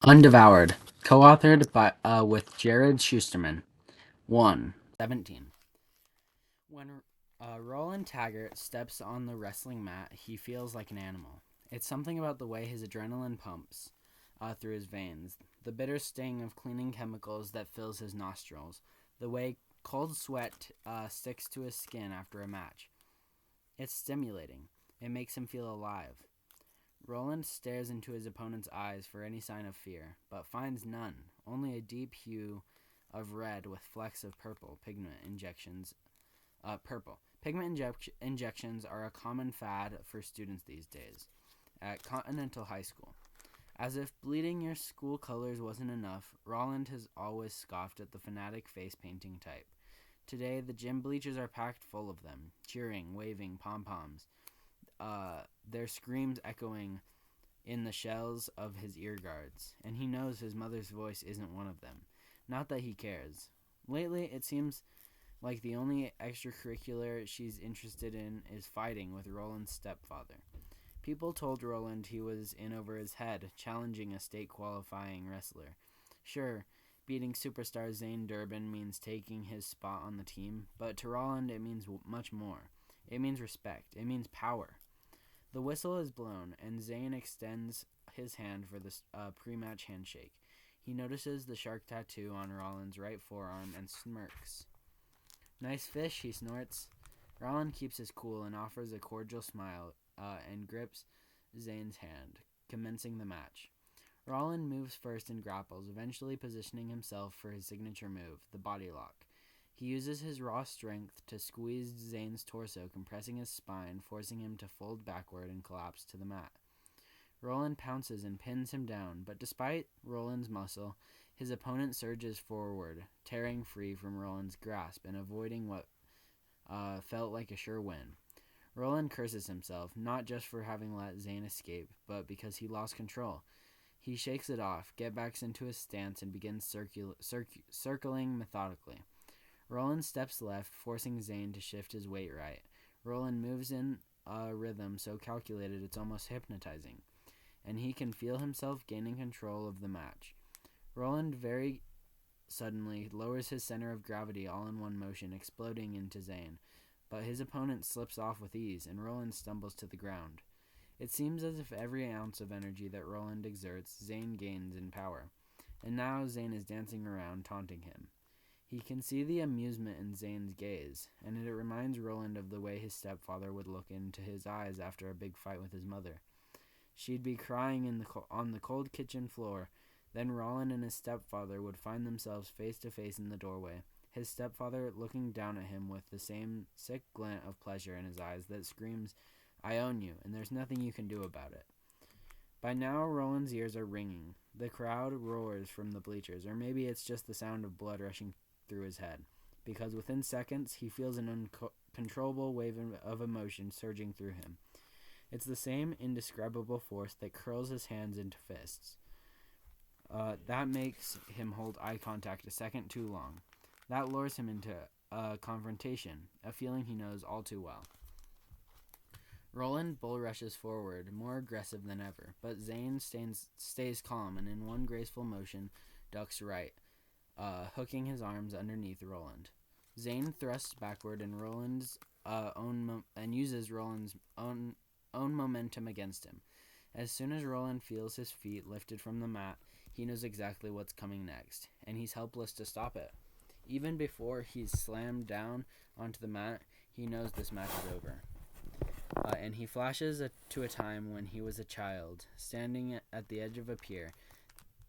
Undevoured, co-authored by with Jared Schusterman. 1:17. When Roland Taggart steps on the wrestling mat, he feels like an animal. It's something about the way his adrenaline pumps through his veins, the bitter sting of cleaning chemicals that fills his nostrils, the way cold sweat sticks to his skin after a match. It's stimulating. It makes him feel alive. Roland stares into his opponent's eyes for any sign of fear, but finds none, only a deep hue of red with flecks of purple pigment injections. Injections are a common fad for students these days at Continental High School. As if bleeding your school colors wasn't enough, Roland has always scoffed at the fanatic face painting type. Today, the gym bleachers are packed full of them, cheering, waving pom-poms, their screams echoing in the shells of his ear guards, and he knows his mother's voice isn't one of them. Not that he cares. Lately, it seems like the only extracurricular she's interested in is fighting with Roland's stepfather. People told Roland he was in over his head, challenging a state qualifying wrestler. Sure, beating superstar Zane Durbin means taking his spot on the team, but to Roland it means much more. It means respect. It means power. The whistle is blown, and Zane extends his hand for the pre-match handshake. He notices the shark tattoo on Roland's right forearm and smirks. "Nice fish," he snorts. Roland keeps his cool and offers a cordial smile and grips Zane's hand, commencing the match. Roland moves first and grapples, eventually positioning himself for his signature move, the body lock. He uses his raw strength to squeeze Zane's torso, compressing his spine, forcing him to fold backward and collapse to the mat. Roland pounces and pins him down, but despite Roland's muscle, his opponent surges forward, tearing free from Roland's grasp and avoiding what felt like a sure win. Roland curses himself, not just for having let Zane escape, but because he lost control. He shakes it off, gets back into his stance, and begins circling methodically. Roland steps left, forcing Zane to shift his weight right. Roland moves in a rhythm so calculated it's almost hypnotizing, and he can feel himself gaining control of the match. Roland very suddenly lowers his center of gravity all in one motion, exploding into Zane, but his opponent slips off with ease, and Roland stumbles to the ground. It seems as if every ounce of energy that Roland exerts, Zane gains in power, and now Zane is dancing around, taunting him. He can see the amusement in Zane's gaze, and it reminds Roland of the way his stepfather would look into his eyes after a big fight with his mother. She'd be crying on the cold kitchen floor. Then Roland and his stepfather would find themselves face to face in the doorway, his stepfather looking down at him with the same sick glint of pleasure in his eyes that screams, "I own you, and there's nothing you can do about it." By now, Roland's ears are ringing. The crowd roars from the bleachers, or maybe it's just the sound of blood rushing through his head, because within seconds he feels an uncontrollable wave of emotion surging through him. It's the same indescribable force that curls his hands into fists. That makes him hold eye contact a second too long. That lures him into a confrontation, a feeling he knows all too well. Roland bull rushes forward, more aggressive than ever, but Zane stays calm and in one graceful motion ducks right, hooking his arms underneath Roland. Zane thrusts backward and uses Roland's own momentum against him. As soon as Roland feels his feet lifted from the mat, he knows exactly what's coming next, and he's helpless to stop it. Even before he's slammed down onto the mat, he knows this match is over. And he flashes to a time when he was a child, standing at the edge of a pier,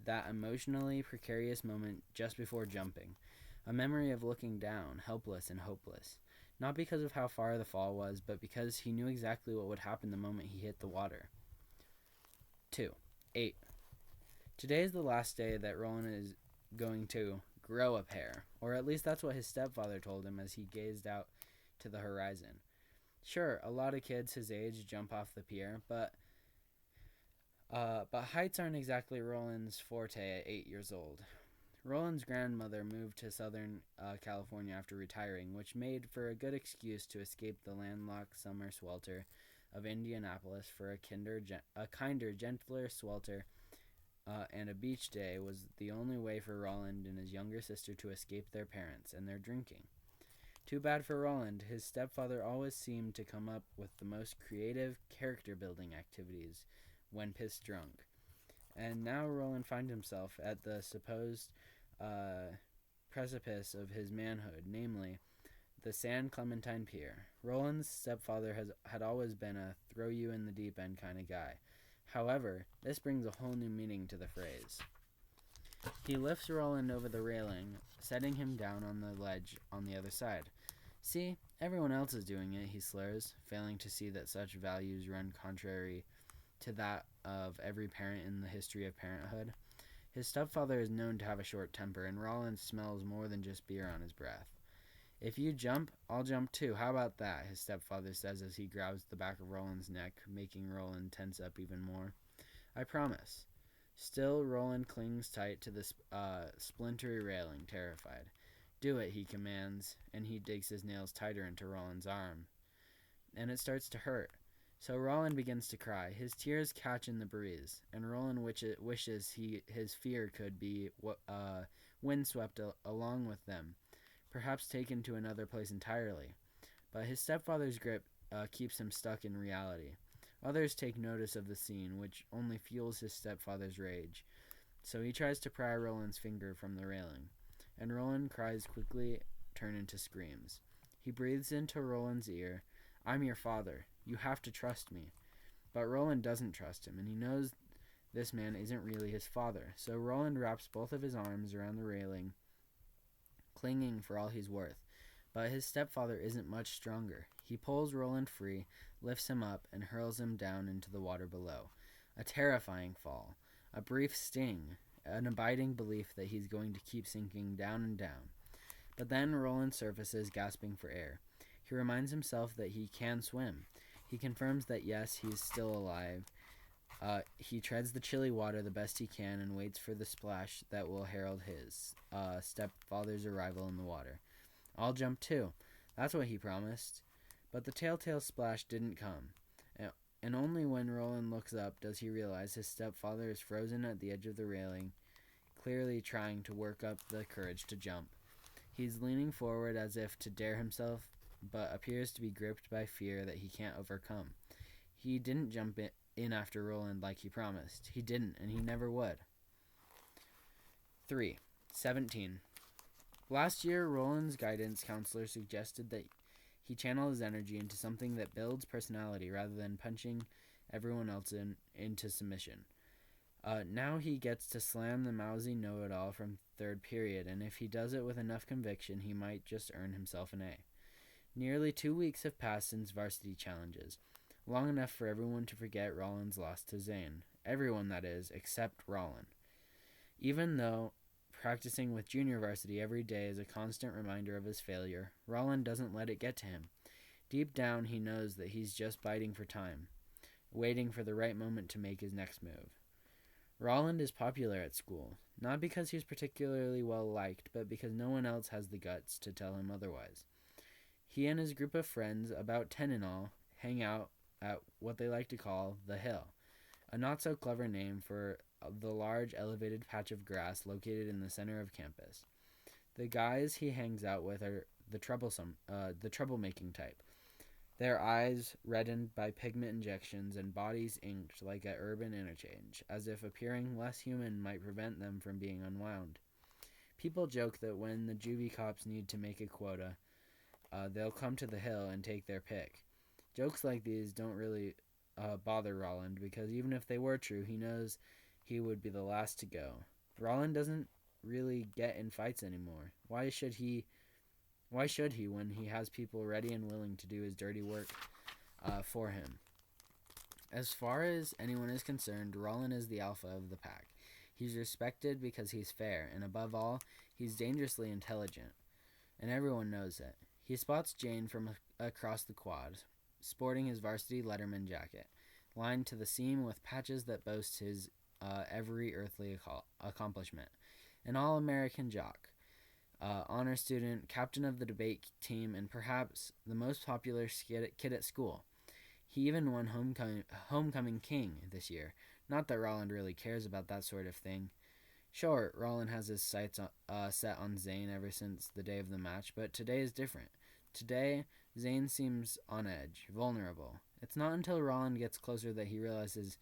that emotionally precarious moment just before jumping. A memory of looking down, helpless and hopeless. Not because of how far the fall was, but because he knew exactly what would happen the moment he hit the water. 2. 8. Today is the last day that Roland is going to grow a pair, or at least that's what his stepfather told him as he gazed out to the horizon. Sure, a lot of kids his age jump off the pier, but heights aren't exactly Roland's forte at 8 years old. Roland's grandmother moved to Southern California after retiring, which made for a good excuse to escape the landlocked summer swelter of Indianapolis for a kinder, gentler swelter and a beach day was the only way for Roland and his younger sister to escape their parents and their drinking. Too bad for Roland, his stepfather always seemed to come up with the most creative character-building activities when pissed drunk. And now Roland finds himself at the supposed precipice of his manhood, namely the San Clementine Pier. Roland's stepfather had always been a throw-you-in-the-deep-end kind of guy. However, this brings a whole new meaning to the phrase. He lifts Roland over the railing, setting him down on the ledge on the other side. See, everyone else is doing it, he slurs, failing to see that such values run contrary to that of every parent in the history of parenthood. His stepfather is known to have a short temper, and Roland smells more than just beer on his breath. If you jump, I'll jump too. How about that? His stepfather says as he grabs the back of Roland's neck, making Roland tense up even more. I promise. Still, Roland clings tight to the splintery railing, terrified. Do it, he commands, and he digs his nails tighter into Roland's arm. And it starts to hurt. So Roland begins to cry. His tears catch in the breeze, and Roland wishes his fear could be windswept along with them, perhaps taken to another place entirely. But his stepfather's grip keeps him stuck in reality. Others take notice of the scene, which only fuels his stepfather's rage. So he tries to pry Roland's finger from the railing, and Roland cries quickly turn into screams. He breathes into Roland's ear, I'm your father. You have to trust me. But Roland doesn't trust him, and he knows this man isn't really his father. So Roland wraps both of his arms around the railing, clinging for all he's worth. But his stepfather isn't much stronger. He pulls Roland free, lifts him up, and hurls him down into the water below. A terrifying fall. A brief sting. An abiding belief that he's going to keep sinking down and down. But then Roland surfaces, gasping for air. He reminds himself that he can swim. He confirms that yes, he's still alive. He treads the chilly water the best he can and waits for the splash that will herald his stepfather's arrival in the water. I'll jump too. That's what he promised. But the telltale splash didn't come. And only when Roland looks up does he realize his stepfather is frozen at the edge of the railing, clearly trying to work up the courage to jump. He's leaning forward as if to dare himself, but appears to be gripped by fear that he can't overcome. He didn't jump in after Roland like he promised. He didn't, and he never would. 3. 17. Last year, Roland's guidance counselor suggested that he channel his energy into something that builds personality rather than punching everyone else into submission. Now he gets to slam the mousy know-it-all from third period, and if he does it with enough conviction, he might just earn himself an A. Nearly 2 weeks have passed since varsity challenges, long enough for everyone to forget Roland's loss to Zane. Everyone, that is, except Roland. Even though practicing with junior varsity every day is a constant reminder of his failure, Roland doesn't let it get to him. Deep down, he knows that he's just biding for time, waiting for the right moment to make his next move. Roland is popular at school, not because he's particularly well liked, but because no one else has the guts to tell him otherwise. He and his group of friends, about 10 in all, hang out at what they like to call the Hill, a not-so-clever name for the large elevated patch of grass located in the center of campus. The guys he hangs out with are the troublemaking type, their eyes reddened by pigment injections and bodies inked like at urban interchange, as if appearing less human might prevent them from being unwound. People joke that when the juvie cops need to make a quota, they'll come to the Hill and take their pick. Jokes like these don't really bother Roland, because even if they were true, he knows he would be the last to go. Roland doesn't really get in fights anymore. Why should he when he has people ready and willing to do his dirty work for him? As far as anyone is concerned, Roland is the alpha of the pack. He's respected because he's fair, and above all, he's dangerously intelligent. And everyone knows it. He spots Jane from across the quad, sporting his varsity Letterman jacket, lined to the seam with patches that boast his every earthly accomplishment. An all-American jock, honor student, captain of the debate team, and perhaps the most popular kid at school. He even won homecoming king this year, Not that Roland really cares about that sort of thing. Sure, Roland has his sights set on Zane ever since the day of the match, but today is different. Today, Zane seems on edge, vulnerable. It's not until Roland gets closer that he realizes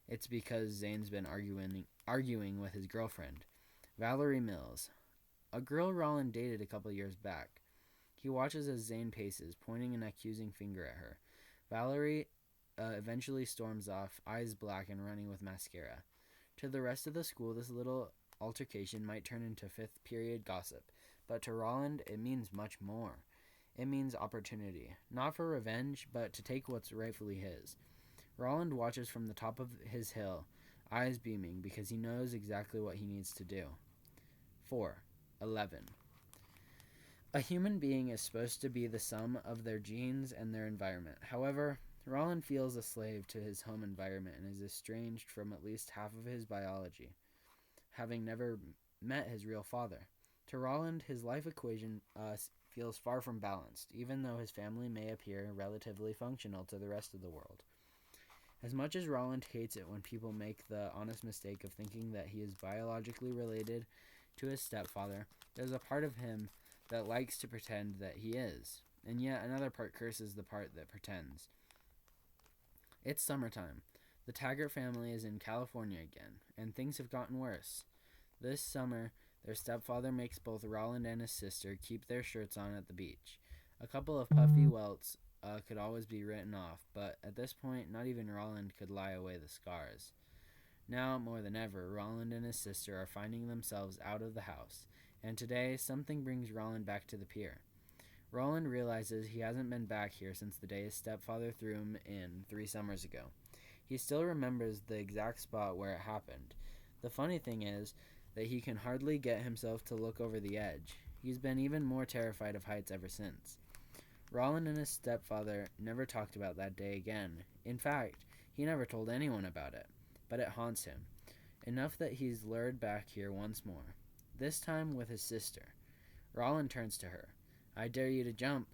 it's because Zane's been arguing with his girlfriend, Valerie Mills, a girl Roland dated a couple years back. He watches as Zane paces, pointing an accusing finger at her. Valerie eventually storms off, eyes black and running with mascara. To the rest of the school, this little altercation might turn into fifth period gossip, but to Roland, it means much more. It means opportunity, not for revenge, but to take what's rightfully his. Roland watches from the top of his hill, eyes beaming, because he knows exactly what he needs to do. 4. 11. A human being is supposed to be the sum of their genes and their environment. However, Roland feels a slave to his home environment and is estranged from at least half of his biology, having never met his real father. To Roland, his life equation feels far from balanced, even though his family may appear relatively functional to the rest of the world. As much as Roland hates it when people make the honest mistake of thinking that he is biologically related to his stepfather, there's a part of him that likes to pretend that he is, and yet another part curses the part that pretends. It's summertime. The Taggart family is in California again, and things have gotten worse. This summer, their stepfather makes both Roland and his sister keep their shirts on at the beach. A couple of puffy welts could always be written off, but at this point, not even Roland could lie away the scars. Now, more than ever, Roland and his sister are finding themselves out of the house, and today, something brings Roland back to the pier. Roland realizes he hasn't been back here since the day his stepfather threw him in 3 summers ago. He still remembers the exact spot where it happened. The funny thing is that he can hardly get himself to look over the edge. He's been even more terrified of heights ever since. Roland and his stepfather never talked about that day again. In fact, he never told anyone about it. But it haunts him, enough that he's lured back here once more, this time with his sister. Roland turns to her. "I dare you to jump."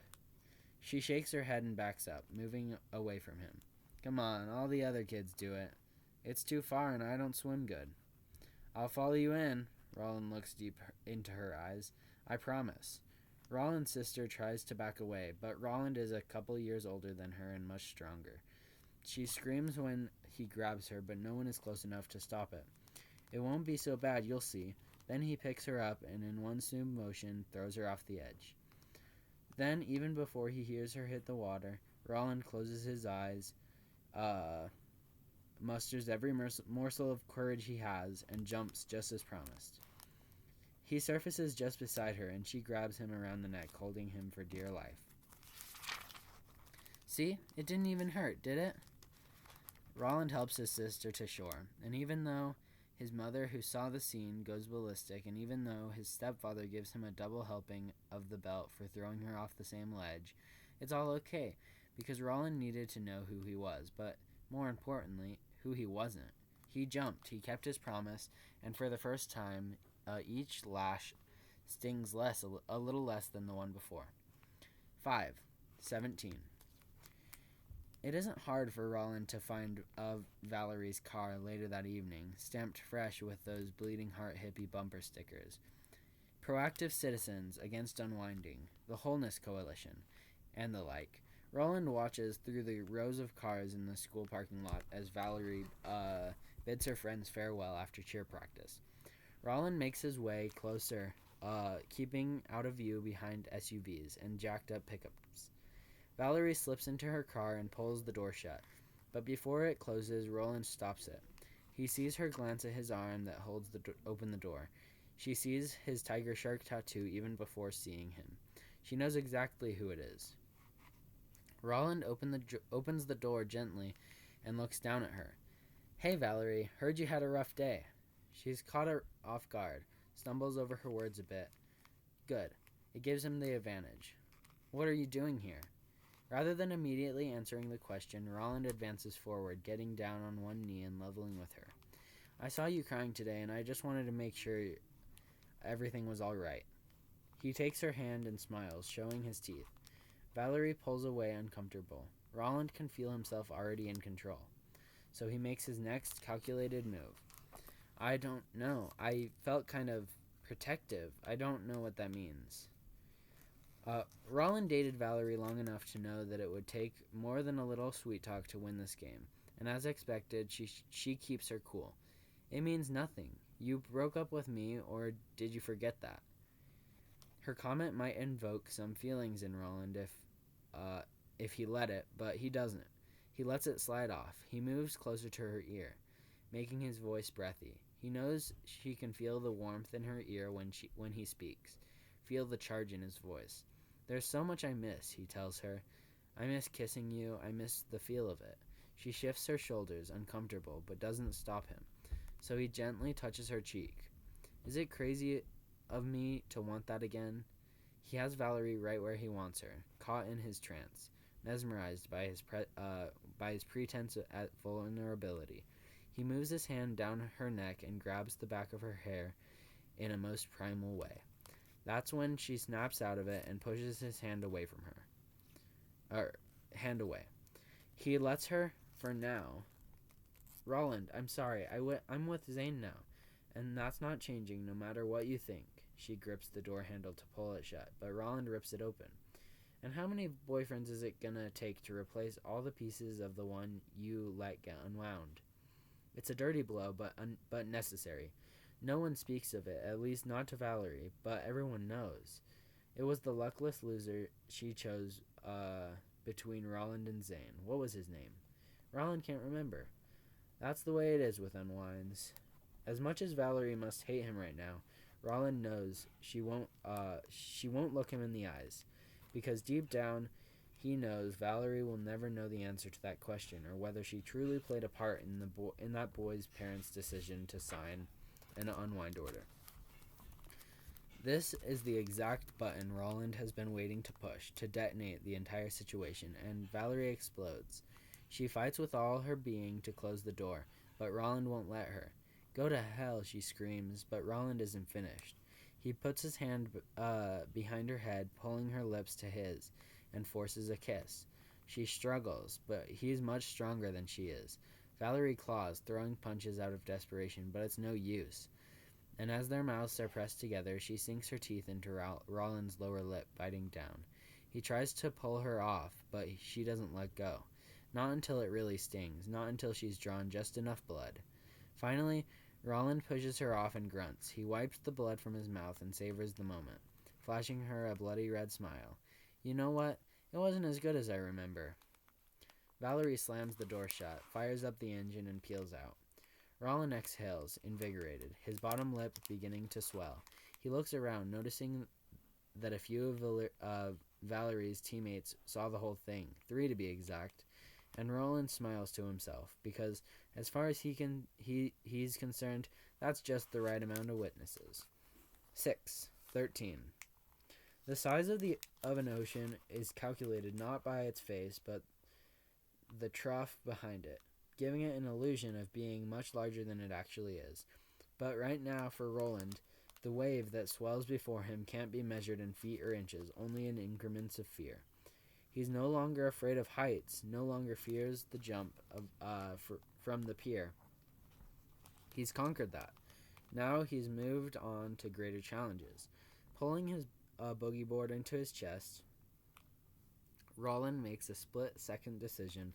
She shakes her head and backs up, moving away from him. "Come on, all the other kids do it. It's too far and I don't swim good." "I'll follow you in." Roland looks deep into her eyes. "I promise." Roland's sister tries to back away, but Roland is a couple years older than her and much stronger. She screams when he grabs her, but no one is close enough to stop it. "It won't be so bad, you'll see." Then he picks her up and in one smooth motion throws her off the edge. Then, even before he hears her hit the water, Roland closes his eyes, musters every morsel of courage he has, and jumps just as promised. He surfaces just beside her, and she grabs him around the neck, holding him for dear life. "See? It didn't even hurt, did it?" Roland helps his sister to shore, and even though his mother, who saw the scene, goes ballistic, and even though his stepfather gives him a double helping of the belt for throwing her off the same ledge, it's all okay, because Roland needed to know who he was, but more importantly, who he wasn't. He jumped, he kept his promise, and for the first time, each lash stings a little less than the one before. 5. 17. It isn't hard for Roland to find Valerie's car later that evening, stamped fresh with those bleeding heart hippie bumper stickers. Proactive Citizens Against Unwinding, the Wholeness Coalition, and the like. Roland watches through the rows of cars in the school parking lot as Valerie bids her friends farewell after cheer practice. Roland makes his way closer, keeping out of view behind SUVs and jacked up pickups. Valerie slips into her car and pulls the door shut, but before it closes, Roland stops it. He sees her glance at his arm that holds open the door. She sees his tiger shark tattoo even before seeing him. She knows exactly who it is. Roland opens the door gently and looks down at her. "Hey, Valerie, heard you had a rough day." She's caught her off guard, stumbles over her words a bit. Good. It gives him the advantage. "What are you doing here?" Rather than immediately answering the question, Roland advances forward, getting down on one knee and leveling with her. "I saw you crying today, and I just wanted to make sure everything was all right." He takes her hand and smiles, showing his teeth. Valerie pulls away uncomfortable. Roland can feel himself already in control. so he makes his next calculated move. I don't know. I felt kind of protective. I don't know what that means. Roland dated Valerie long enough to know that it would take more than a little sweet talk to win this game, and as expected, she keeps her cool. It means nothing. You broke up with me, or did you forget that? Her comment might invoke some feelings in Roland if he let it, but he doesn't. He lets it slide off. He moves closer to her ear, making his voice breathy. He knows she can feel the warmth in her ear when he speaks, feel the charge in his voice. There's so much I miss, he tells her. I miss kissing you. I miss the feel of it. She shifts her shoulders, uncomfortable, but doesn't stop him. So he gently touches her cheek. Is it crazy of me to want that again? He has Valerie right where he wants her, caught in his trance, mesmerized by his pretense at vulnerability. He moves his hand down her neck and grabs the back of her hair in a most primal way. That's when she snaps out of it and pushes his hand away from her. Hand away. He lets her, for now. Roland, I'm sorry. I'm with Zane now, and that's not changing no matter what you think. She grips the door handle to pull it shut, but Roland rips it open. And how many boyfriends is it gonna take to replace all the pieces of the one you let get unwound? It's a dirty blow, but necessary. No one speaks of it, at least not to Valerie, but everyone knows. It was the luckless loser she chose between Roland and Zane. What was his name? Roland can't remember. That's the way it is with unwinds. As much as Valerie must hate him right now, Roland knows she won't look him in the eyes, because deep down he knows Valerie will never know the answer to that question, or whether she truly played a part in that boy's parents' decision to sign an unwind order. This is the exact button Roland has been waiting to push to detonate the entire situation, and Valerie explodes. She fights with all her being to close the door, but Roland won't let her. Go to hell, she screams, but Roland isn't finished. He puts his hand behind her head, pulling her lips to his, and forces a kiss. She struggles, but he's much stronger than she is. Valerie claws, throwing punches out of desperation, but it's no use. And as their mouths are pressed together, she sinks her teeth into Roland's lower lip, biting down. He tries to pull her off, but she doesn't let go. Not until it really stings, not until she's drawn just enough blood. Finally, Roland pushes her off and grunts. He wipes the blood from his mouth and savors the moment, flashing her a bloody red smile. You know what? It wasn't as good as I remember. Valerie slams the door shut, fires up the engine, and peels out. Roland exhales, invigorated, his bottom lip beginning to swell. He looks around, noticing that a few of Valerie's teammates saw the whole thing, 3 to be exact, and Roland smiles to himself, because as far as he's concerned, that's just the right amount of witnesses. 6:13. The size of an ocean is calculated not by its face, but the trough behind it, giving it an illusion of being much larger than it actually is. But right now, for Roland, the wave that swells before him can't be measured in feet or inches, only in increments of fear. He's no longer afraid of heights, no longer fears the jump from the pier. He's conquered that. Now he's moved on to greater challenges. Pulling his boogie board into his chest, Roland makes a split-second decision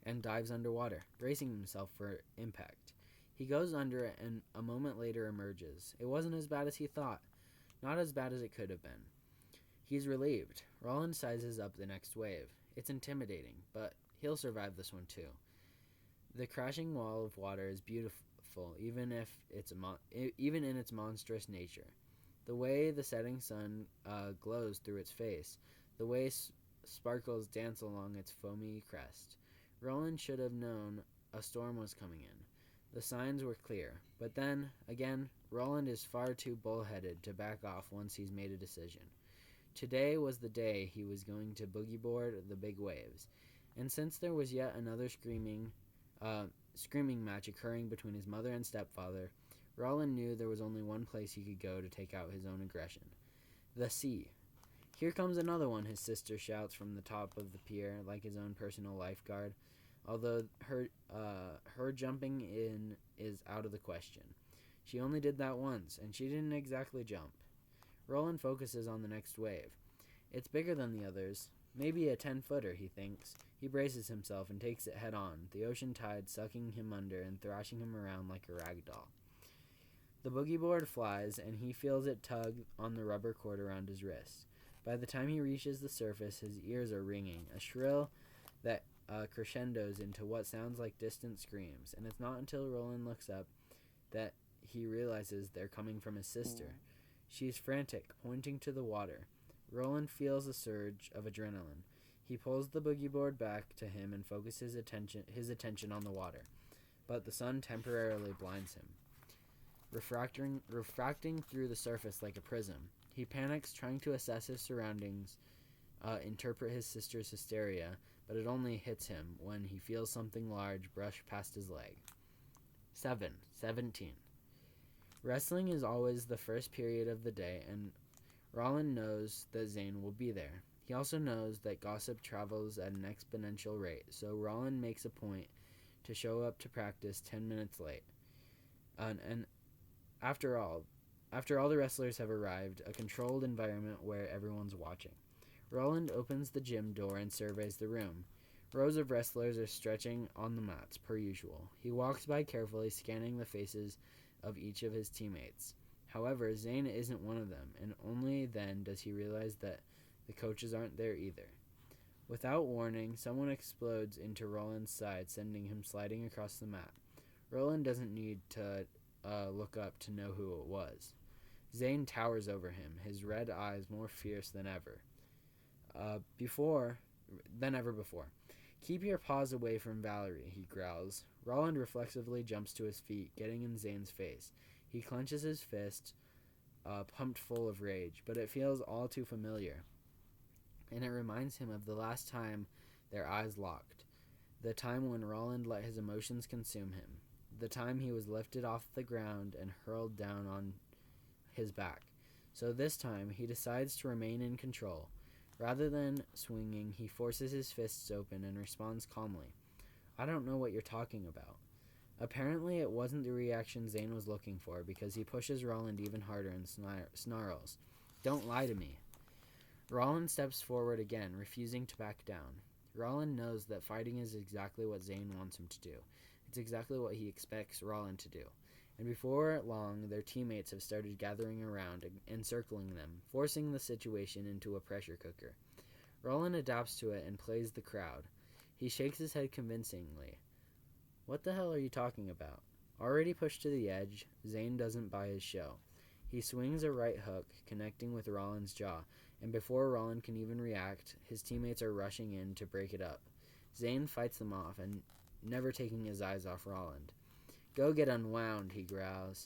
and dives underwater, bracing himself for impact. He goes under it and a moment later emerges. It wasn't as bad as he thought. Not as bad as it could have been. He's relieved. Roland sizes up the next wave. It's intimidating, but he'll survive this one too. The crashing wall of water is beautiful, even in its monstrous nature. The way the setting sun glows through its face, the way sparkles dance along its foamy crest. Roland should have known a storm was coming in. The signs were clear, but then, again, Roland is far too bullheaded to back off once he's made a decision. Today was the day he was going to boogie board the big waves, and since there was yet another screaming match occurring between his mother and stepfather, Roland knew there was only one place he could go to take out his own aggression. The sea. Here comes another one, his sister shouts from the top of the pier, like his own personal lifeguard. although her jumping in is out of the question. She only did that once, and she didn't exactly jump. Roland focuses on the next wave. It's bigger than the others. Maybe a 10-footer, he thinks. He braces himself and takes it head on, the ocean tide sucking him under and thrashing him around like a rag doll. The boogie board flies, and he feels it tug on the rubber cord around his wrist. By the time he reaches the surface, his ears are ringing, a shrill that crescendos into what sounds like distant screams, and it's not until Roland looks up that he realizes they're coming from his sister. She's frantic, pointing to the water. Roland feels a surge of adrenaline. He pulls the boogie board back to him and focuses his attention on the water, but the sun temporarily blinds him, refracting through the surface like a prism. He panics, trying to assess his surroundings, interpret his sister's hysteria, but it only hits him when he feels something large brush past his leg. 17. Wrestling is always the first period of the day, and Roland knows that Zane will be there. He also knows that gossip travels at an exponential rate, so Roland makes a point to show up to practice 10 minutes late. And after all the wrestlers have arrived, a controlled environment where everyone's watching. Roland opens the gym door and surveys the room. Rows of wrestlers are stretching on the mats, per usual. He walks by carefully, scanning the faces of each of his teammates. However, Zane isn't one of them, and only then does he realize that the coaches aren't there either. Without warning, someone explodes into Roland's side, sending him sliding across the mat. Roland doesn't need to look up to know who it was. Zane towers over him, his red eyes more fierce than ever. Before. Keep your paws away from Valerie, he growls. Roland reflexively jumps to his feet, getting in Zane's face. He clenches his fist, pumped full of rage, but it feels all too familiar, and it reminds him of the last time their eyes locked, the time when Roland let his emotions consume him, the time he was lifted off the ground and hurled down on his back. So this time, he decides to remain in control. Rather than swinging, he forces his fists open and responds calmly. I don't know what you're talking about. Apparently, it wasn't the reaction Zane was looking for, because he pushes Roland even harder and snarls. Don't lie to me. Roland steps forward again, refusing to back down. Roland knows that fighting is exactly what Zane wants him to do. It's exactly what he expects Roland to do. And before long, their teammates have started gathering around and encircling them, forcing the situation into a pressure cooker. Roland adapts to it and plays the crowd. He shakes his head convincingly. What the hell are you talking about? Already pushed to the edge, Zane doesn't buy his show. He swings a right hook, connecting with Roland's jaw, and before Roland can even react, his teammates are rushing in to break it up. Zane fights them off, and never taking his eyes off Roland. Go get unwound, he growls.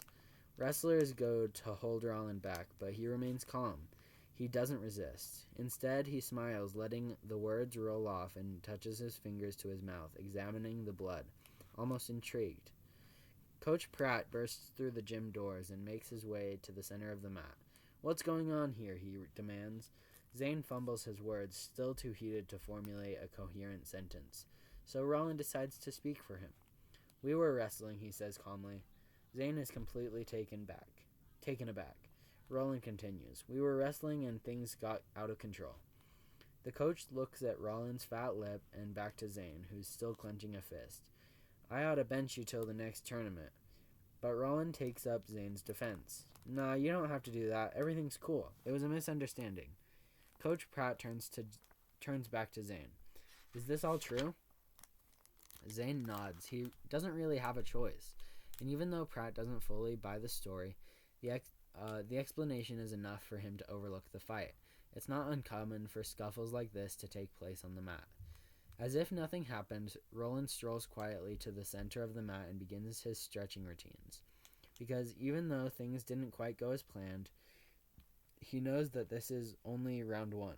Wrestlers go to hold Roland back, but he remains calm. He doesn't resist. Instead, he smiles, letting the words roll off, and touches his fingers to his mouth, examining the blood, almost intrigued. Coach Pratt bursts through the gym doors and makes his way to the center of the mat. What's going on here, he demands. Zane fumbles his words, still too heated to formulate a coherent sentence. So Roland decides to speak for him. We were wrestling, he says calmly. Zane is completely taken aback. Roland continues. We were wrestling and things got out of control. The coach looks at Roland's fat lip and back to Zane, who's still clenching a fist. I ought to bench you till the next tournament. But Roland takes up Zane's defense. Nah, you don't have to do that. Everything's cool. It was a misunderstanding. Coach Pratt turns back to Zane. Is this all true? Zane nods. He doesn't really have a choice. And even though Pratt doesn't fully buy the story, the explanation is enough for him to overlook the fight. It's not uncommon for scuffles like this to take place on the mat. As if nothing happened, Roland strolls quietly to the center of the mat and begins his stretching routines. Because even though things didn't quite go as planned, he knows that this is only round one.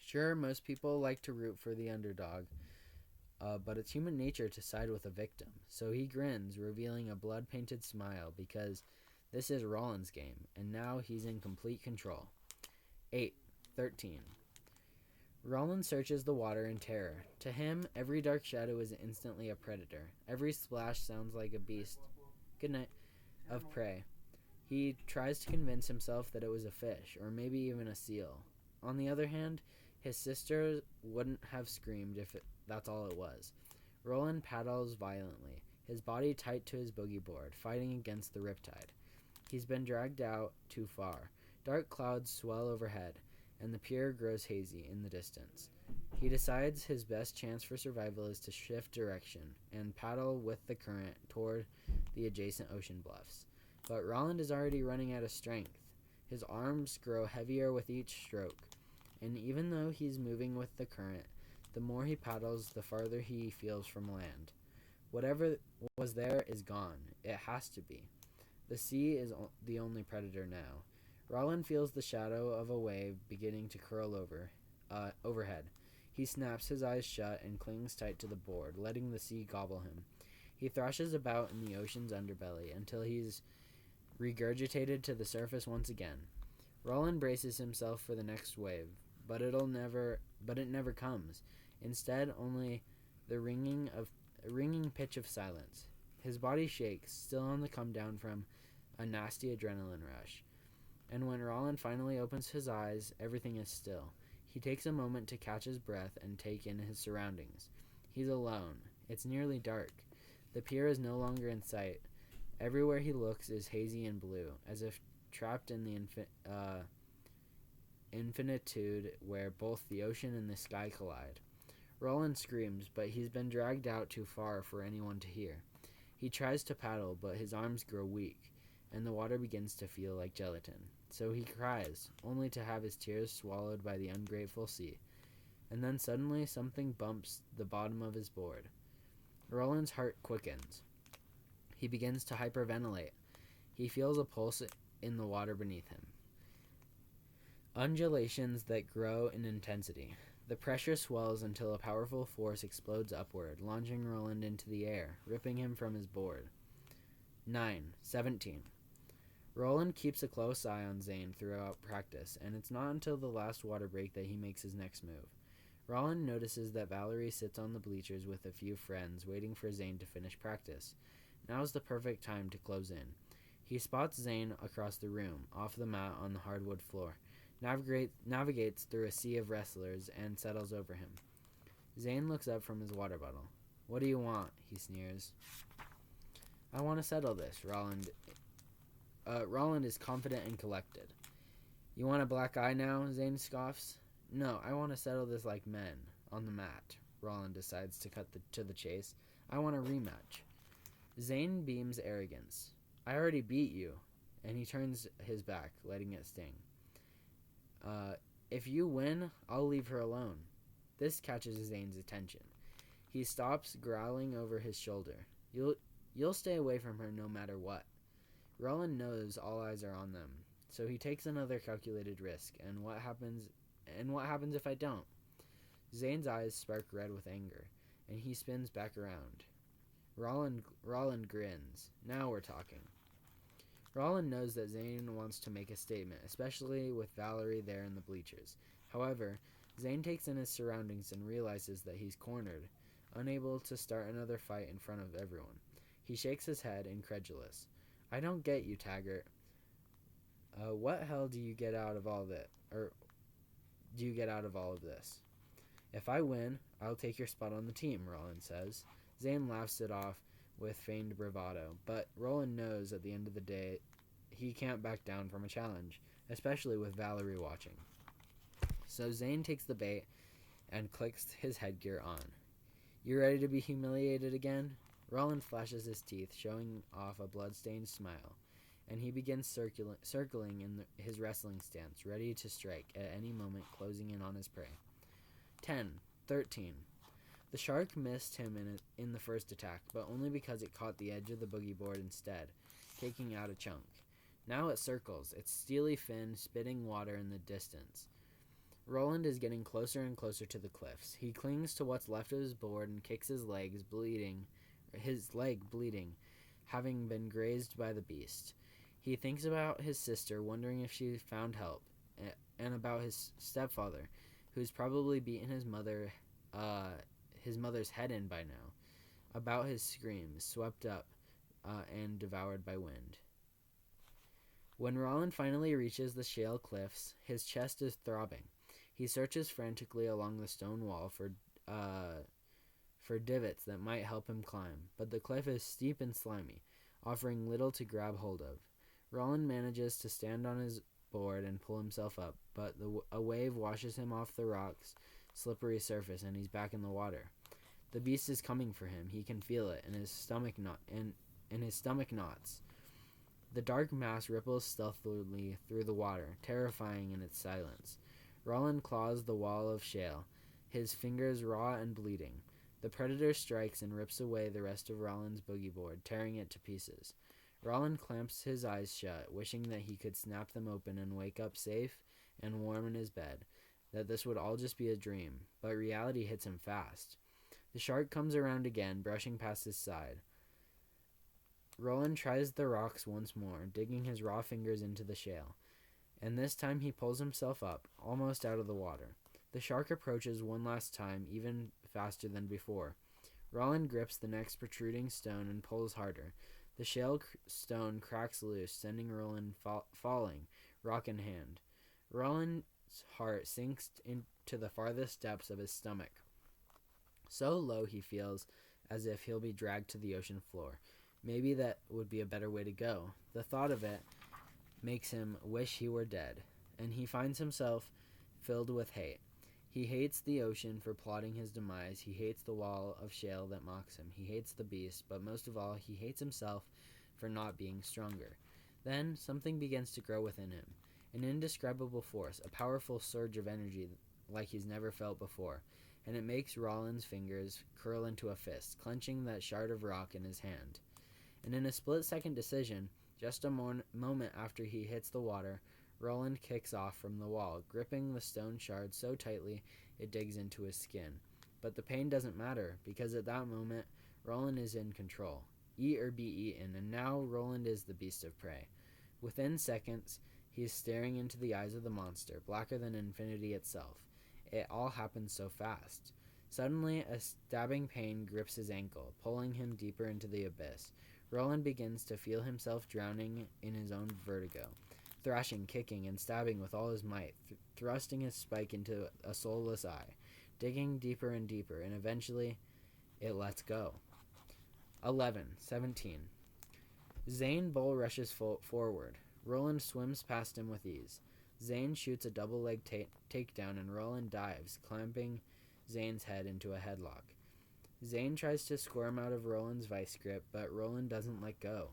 Sure, most people like to root for the underdog, but it's human nature to side with a victim. So he grins, revealing a blood-painted smile, because this is Roland's game, and now he's in complete control. 8-13. Roland searches the water in terror. To him, every dark shadow is instantly a predator. Every splash sounds like a beast of prey. He tries to convince himself that it was a fish, or maybe even a seal. On the other hand, his sister wouldn't have screamed if that's all it was. Roland paddles violently, his body tight to his boogie board, fighting against the riptide. He's been dragged out too far. Dark clouds swell overhead, and the pier grows hazy in the distance. He decides his best chance for survival is to shift direction and paddle with the current toward the adjacent ocean bluffs. But Roland is already running out of strength. His arms grow heavier with each stroke, and even though he's moving with the current, the more he paddles, the farther he feels from land. Whatever was there is gone. It has to be. The sea is the only predator now. Roland feels the shadow of a wave beginning to curl overhead. He snaps his eyes shut and clings tight to the board, letting the sea gobble him. He thrashes about in the ocean's underbelly until he's regurgitated to the surface once again. Roland braces himself for the next wave, but it never comes. Instead, only the ringing pitch of silence. His body shakes, still on the come down from a nasty adrenaline rush. And when Roland finally opens his eyes, everything is still. He takes a moment to catch his breath and take in his surroundings. He's alone. It's nearly dark. The pier is no longer in sight. Everywhere he looks is hazy and blue, as if trapped in the infinitude where both the ocean and the sky collide. Roland screams, but he's been dragged out too far for anyone to hear. He tries to paddle, but his arms grow weak, and the water begins to feel like gelatin. So he cries, only to have his tears swallowed by the ungrateful sea. And then suddenly something bumps the bottom of his board. Roland's heart quickens. He begins to hyperventilate. He feels a pulse in the water beneath him. Undulations that grow in intensity. The pressure swells until a powerful force explodes upward, launching Roland into the air, ripping him from his board. 9:17. Roland keeps a close eye on Zane throughout practice, and it's not until the last water break that he makes his next move. Roland notices that Valerie sits on the bleachers with a few friends, waiting for Zane to finish practice. Now's the perfect time to close in. He spots Zane across the room, off the mat on the hardwood floor, navigates through a sea of wrestlers, and settles over him. Zane looks up from his water bottle. "What do you want?" he sneers. "I want to settle this," Roland is confident and collected. "You want a black eye now?" Zane scoffs. "No, I want to settle this like men, on the mat." Roland decides to cut to the chase. "I want a rematch." Zane beams arrogance. "I already beat you," and he turns his back, letting it sting. If you win, I'll leave her alone." This catches Zane's attention. He stops, growling over his shoulder. You'll stay away from her no matter what." Roland knows all eyes are on them, so he takes another calculated risk. And what happens if I don't? Zane's eyes spark red with anger, and he spins back around. Roland grins. "Now we're talking." Roland knows that Zane wants to make a statement, especially with Valerie there in the bleachers. However, Zane takes in his surroundings and realizes that he's cornered, unable to start another fight in front of everyone. He shakes his head, incredulous. "I don't get you, Taggart. What hell do you get out of all this? "If I win, I'll take your spot on the team," Roland says. Zane laughs it off with feigned bravado, but Roland knows at the end of the day he can't back down from a challenge, especially with Valerie watching. So Zane takes the bait and clicks his headgear on. "You ready to be humiliated again?" Roland flashes his teeth, showing off a blood-stained smile, and he begins circling in his wrestling stance, ready to strike at any moment, closing in on his prey. 10:13. The shark missed him in the first attack, but only because it caught the edge of the boogie board instead, taking out a chunk. Now it circles, its steely fin spitting water in the distance. Roland is getting closer and closer to the cliffs. He clings to what's left of his board and kicks his leg bleeding, having been grazed by the beast. He thinks about his sister, wondering if she found help, and about his stepfather, who's probably beaten his mother's head in by now. About his screams, swept up and devoured by wind. When Roland finally reaches the shale cliffs, his chest is throbbing. He searches frantically along the stone wall for divots that might help him climb, but the cliff is steep and slimy, offering little to grab hold of. Roland manages to stand on his board and pull himself up, but a wave washes him off the rock's slippery surface, and he's back in the water. The beast is coming for him. He can feel it, and his stomach knots. The dark mass ripples stealthily through the water, terrifying in its silence. Roland claws the wall of shale, his fingers raw and bleeding. The predator strikes and rips away the rest of Roland's boogie board, tearing it to pieces. Roland clamps his eyes shut, wishing that he could snap them open and wake up safe and warm in his bed, that this would all just be a dream, but reality hits him fast. The shark comes around again, brushing past his side. Roland tries the rocks once more, digging his raw fingers into the shale, and this time he pulls himself up, almost out of the water. The shark approaches one last time, even faster than before. Roland grips the next protruding stone and pulls harder. The shale stone cracks loose, sending Roland falling, rock in hand. Roland's heart sinks into the farthest depths of his stomach. So low he feels as if he'll be dragged to the ocean floor. Maybe that would be a better way to go. The thought of it makes him wish he were dead, and he finds himself filled with hate. He hates the ocean for plotting his demise. He hates the wall of shale that mocks him. He hates the beast, but most of all, he hates himself for not being stronger. Then something begins to grow within him, an indescribable force, a powerful surge of energy like he's never felt before, and it makes Roland's fingers curl into a fist, clenching that shard of rock in his hand. And in a split-second decision, just a moment after he hits the water, Roland kicks off from the wall, gripping the stone shard so tightly it digs into his skin. But the pain doesn't matter, because at that moment, Roland is in control. Eat or be eaten, and now Roland is the beast of prey. Within seconds, he is staring into the eyes of the monster, blacker than infinity itself. It all happens so fast. Suddenly, a stabbing pain grips his ankle, pulling him deeper into the abyss. Roland begins to feel himself drowning in his own vertigo, thrashing, kicking, and stabbing with all his might, thrusting his spike into a soulless eye, digging deeper and deeper, and eventually it lets go. 17. Zane bull rushes forward. Roland swims past him with ease. Zane shoots a double-leg takedown, and Roland dives, clamping Zane's head into a headlock. Zane tries to squirm out of Roland's vice grip, but Roland doesn't let go.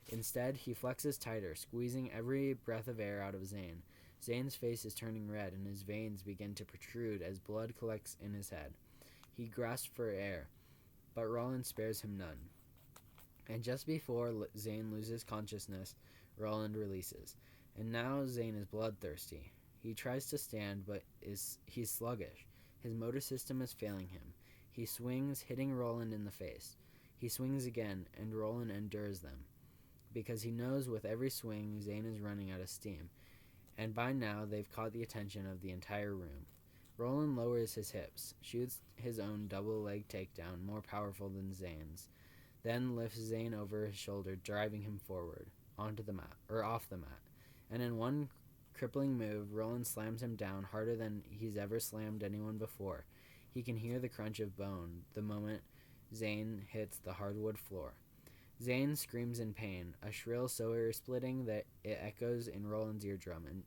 Instead, he flexes tighter, squeezing every breath of air out of Zane. Zane's face is turning red, and his veins begin to protrude as blood collects in his head. He grasps for air, but Roland spares him none. And just before Zane loses consciousness, Roland releases. And now Zane is bloodthirsty. He tries to stand, but he's sluggish. His motor system is failing him. He swings, hitting Roland in the face. He swings again, and Roland endures them, because he knows with every swing Zane is running out of steam, and by now they've caught the attention of the entire room. Roland lowers his hips, shoots his own double-leg takedown, more powerful than Zane's, then lifts Zane over his shoulder, driving him forward, off the mat. And in one crippling move, Roland slams him down harder than he's ever slammed anyone before. He can hear the crunch of bone the moment Zane hits the hardwood floor. Zane screams in pain, a shrill so ear-splitting that it echoes in Roland's eardrum,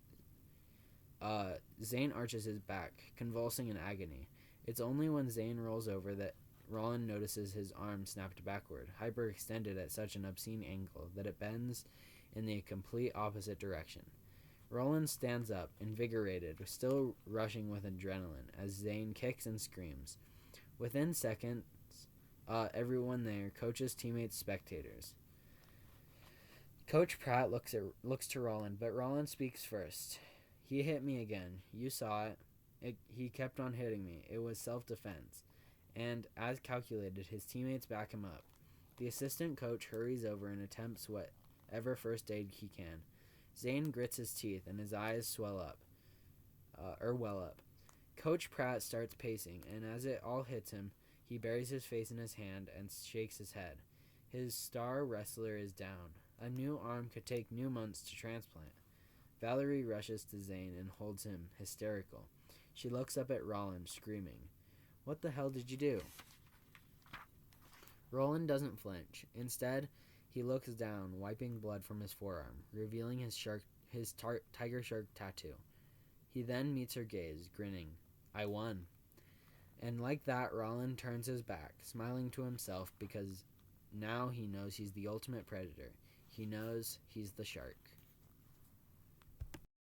and Zane arches his back, convulsing in agony. It's only when Zane rolls over that Roland notices his arm snapped backward, hyperextended at such an obscene angle that it bends in the complete opposite direction. Roland stands up, invigorated, still rushing with adrenaline, as Zane kicks and screams. Within seconds, everyone there, coaches, teammates, spectators. Coach Pratt looks to Roland, but Roland speaks first. He hit me again. You saw it. He kept on hitting me. It was self-defense. And, as calculated, his teammates back him up. The assistant coach hurries over and attempts whatever first aid he can. Zane grits his teeth, and his eyes well up. Coach Pratt starts pacing, and as it all hits him, he buries his face in his hand and shakes his head. His star wrestler is down. A new arm could take new months to transplant. Valerie rushes to Zane and holds him, hysterical. She looks up at Roland, screaming, "What the hell did you do?" Roland doesn't flinch. Instead, he looks down, wiping blood from his forearm, revealing his tiger shark tattoo. He then meets her gaze, grinning. "I won." And like that, Roland turns his back, smiling to himself because now he knows he's the ultimate predator. He knows he's the shark.